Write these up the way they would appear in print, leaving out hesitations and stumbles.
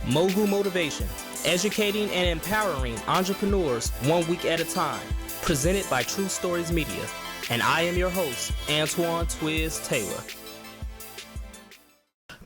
Mogul Motivation, educating and empowering entrepreneurs 1 week at a time. Presented by True Stories Media. And I am your host, Antoine Twiz Taylor.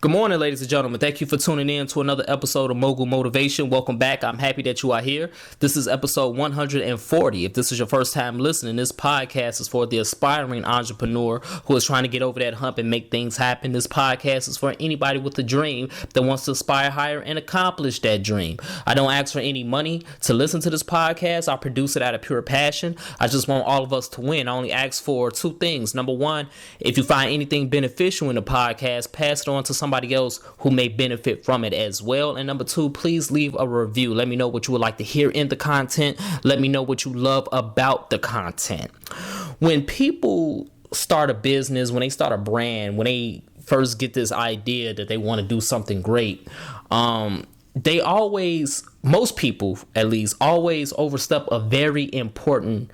Good morning, ladies and gentlemen. Thank you for tuning in to another episode of Mogul Motivation. Welcome back. I'm happy that you are here. This is episode 140. If this is your first time listening, this podcast is for the aspiring entrepreneur who is trying to get over that hump and make things happen. This podcast is for anybody with a dream that wants to aspire higher and accomplish that dream. I don't ask for any money to listen to this podcast. I produce it out of pure passion. I just want all of us to win. I only ask for two things. Number one, if you find anything beneficial in the podcast, pass it on to somebody else who may benefit from it as well. And number two, please leave a review. Let me know what you would like to hear in the content. Let me know what you love about the content. When people start a business, when they start a brand, when they first get this idea that they want to do something great, they always, most people at least, always overstep a very important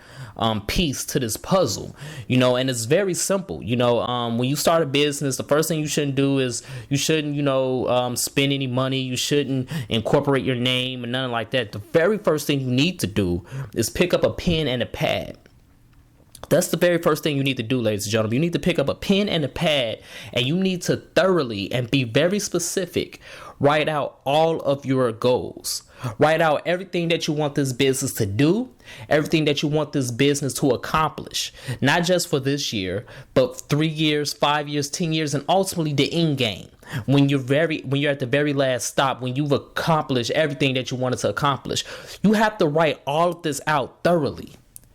piece to this puzzle, and it's very simple. When you start a business, the first thing you shouldn't do is you shouldn't, spend any money. You shouldn't incorporate your name and nothing like that. The very first thing you need to do is pick up a pen and a pad. That's the very first thing you need to do, ladies and gentlemen. You need to pick up a pen and a pad, and you need to thoroughly and be very specific write out all of your goals. Write out everything that you want this business to do, everything that you want this business to accomplish, not just for this year, but 3 years, 5 years, 10 years, and ultimately the end game. When you're at the very last stop, when you've accomplished everything that you wanted to accomplish, you have to write all of this out thoroughly.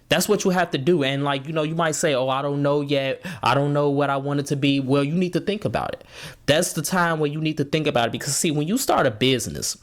That's what you have to do. And you might say, oh, I don't know yet. I don't know what I want it to be. Well, you need to think about it. That's the time where you need to think about it. Because see, when you start a business,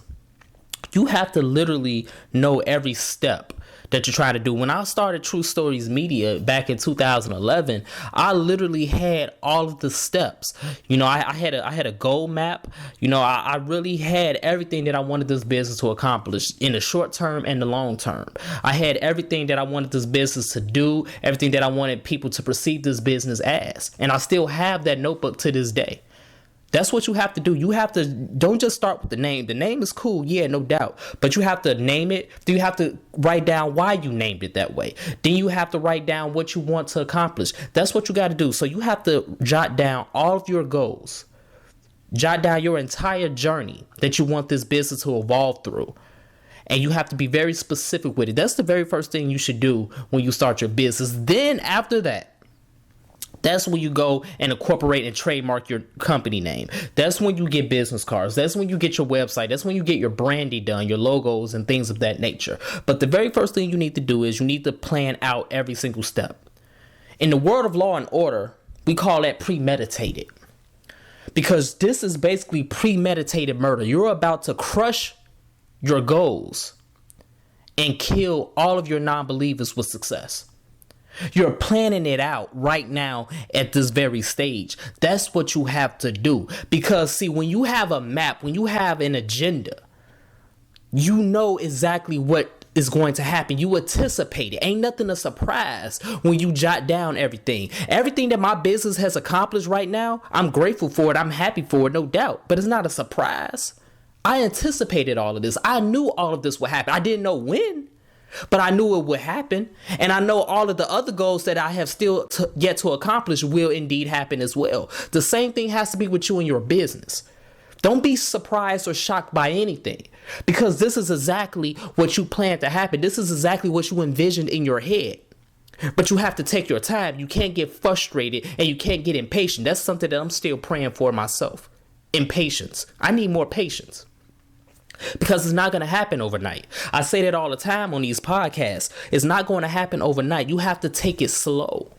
you have to literally know every step that you're trying to do. When I started True Stories Media back in 2011, I literally had all of the steps. I had a goal map. I really had everything that I wanted this business to accomplish in the short term and the long term. I had everything that I wanted this business to do, everything that I wanted people to perceive this business as. And I still have that notebook to this day. That's what you have to do. You have to, don't just start with the name. The name is cool, yeah, no doubt. But you have to name it. Then you have to write down why you named it that way. Then you have to write down what you want to accomplish. That's what you got to do. So you have to jot down all of your goals. Jot down your entire journey that you want this business to evolve through. And you have to be very specific with it. That's the very first thing you should do when you start your business. Then after that, that's when you go and incorporate and trademark your company name. That's when you get business cards. That's when you get your website. That's when you get your branding done, your logos and things of that nature. But the very first thing you need to do is you need to plan out every single step. In the world of law and order, we call that premeditated. Because this is basically premeditated murder. You're about to crush your goals and kill all of your non-believers with success. You're planning it out right now at this very stage. That's what you have to do. Because, see, when you have a map, when you have an agenda, you know exactly what is going to happen. You anticipate it. Ain't nothing a surprise when you jot down everything. Everything that my business has accomplished right now, I'm grateful for it. I'm happy for it, no doubt. But it's not a surprise. I anticipated all of this. I knew all of this would happen. I didn't know when. But I knew it would happen, and I know all of the other goals that I have still yet to accomplish will indeed happen as well. The same thing has to be with you and your business. Don't be surprised or shocked by anything, because this is exactly what you planned to happen. This is exactly what you envisioned in your head. But you have to take your time. You can't get frustrated, and you can't get impatient. That's something that I'm still praying for myself. Impatience. I need more patience. Because it's not going to happen overnight. I say that all the time on these podcasts. It's not going to happen overnight. You have to take it slow.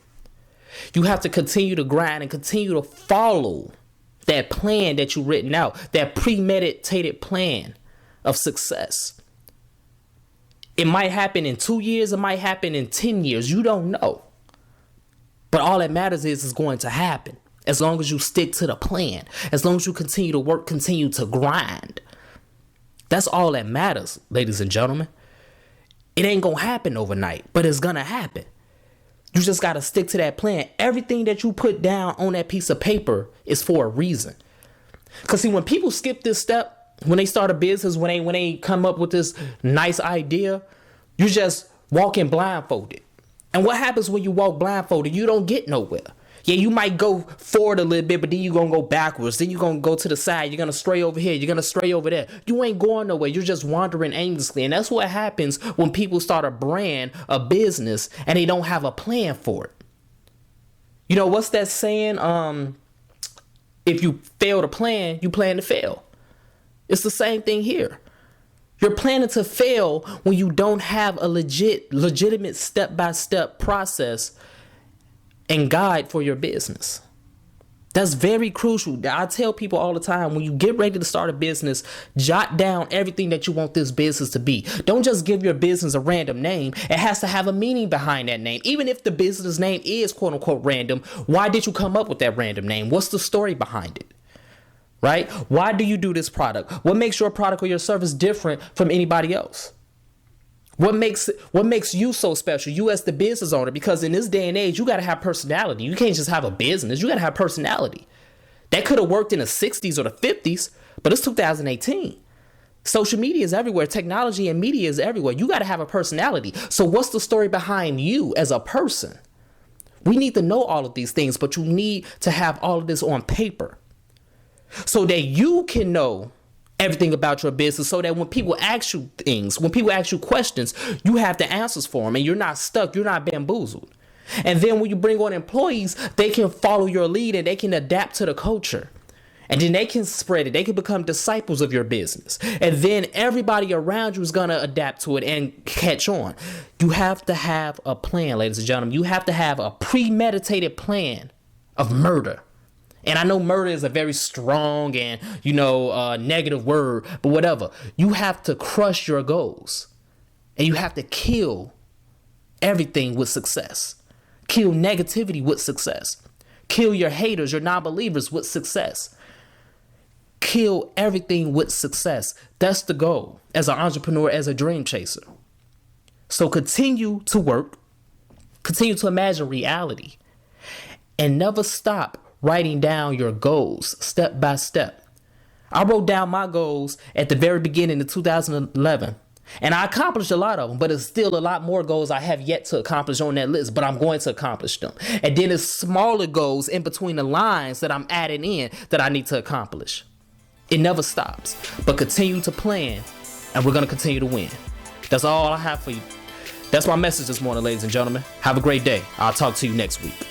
You have to continue to grind and continue to follow that plan that you've written out, that premeditated plan of success. It might happen in 2 years. It might happen in 10 years. You don't know. But all that matters is it's going to happen. As long as you stick to the plan. As long as you continue to work, continue to grind. That's all that matters, ladies and gentlemen. It ain't gonna happen overnight, but it's gonna happen. You just gotta stick to that plan. Everything that you put down on that piece of paper is for a reason. Because see, when people skip this step, when they start a business, when they come up with this nice idea, you just walking blindfolded. And what happens when you walk blindfolded? You don't get nowhere. Yeah, you might go forward a little bit, but then you're going to go backwards. Then you're going to go to the side. You're going to stray over here. You're going to stray over there. You ain't going nowhere. You're just wandering aimlessly. And that's what happens when people start a brand, a business, and they don't have a plan for it. You know, what's that saying? If you fail to plan, you plan to fail. It's the same thing here. You're planning to fail when you don't have a legitimate step-by-step process and guide for your business. That's very crucial. I tell people all the time, when you get ready to start a business, jot down everything that you want this business to be. Don't just give your business a random name. It has to have a meaning behind that name. Even if the business name is quote unquote random, why did you come up with that random name? What's the story behind it? Right? Why do you do this product? What makes your product or your service different from anybody else? What makes you so special, you as the business owner? Because in this day and age, you got to have personality. You can't just have a business. You got to have personality. That could have worked in the 60s or the 50s, but it's 2018. Social media is everywhere. Technology and media is everywhere. You got to have a personality. So what's the story behind you as a person? We need to know all of these things, but you need to have all of this on paper so that you can know everything about your business, so that when people ask you things, when people ask you questions, you have the answers for them and you're not stuck, you're not bamboozled. And then when you bring on employees, they can follow your lead and they can adapt to the culture. And then they can spread it. They can become disciples of your business. And then everybody around you is going to adapt to it and catch on. You have to have a plan, ladies and gentlemen. You have to have a premeditated plan of murder. And I know murder is a very strong and, negative word, but whatever. You have to crush your goals and you have to kill everything with success. Kill negativity with success. Kill your haters, your non-believers with success. Kill everything with success. That's the goal as an entrepreneur, as a dream chaser. So continue to work, continue to imagine reality, and never stop writing down your goals step by step. I wrote down my goals at the very beginning of 2011, and I accomplished a lot of them, but there's still a lot more goals I have yet to accomplish on that list, but I'm going to accomplish them. And then there's smaller goals in between the lines that I'm adding in that I need to accomplish. It never stops, but continue to plan, and we're going to continue to win. That's all I have for you. That's my message this morning, ladies and gentlemen. Have a great day. I'll talk to you next week.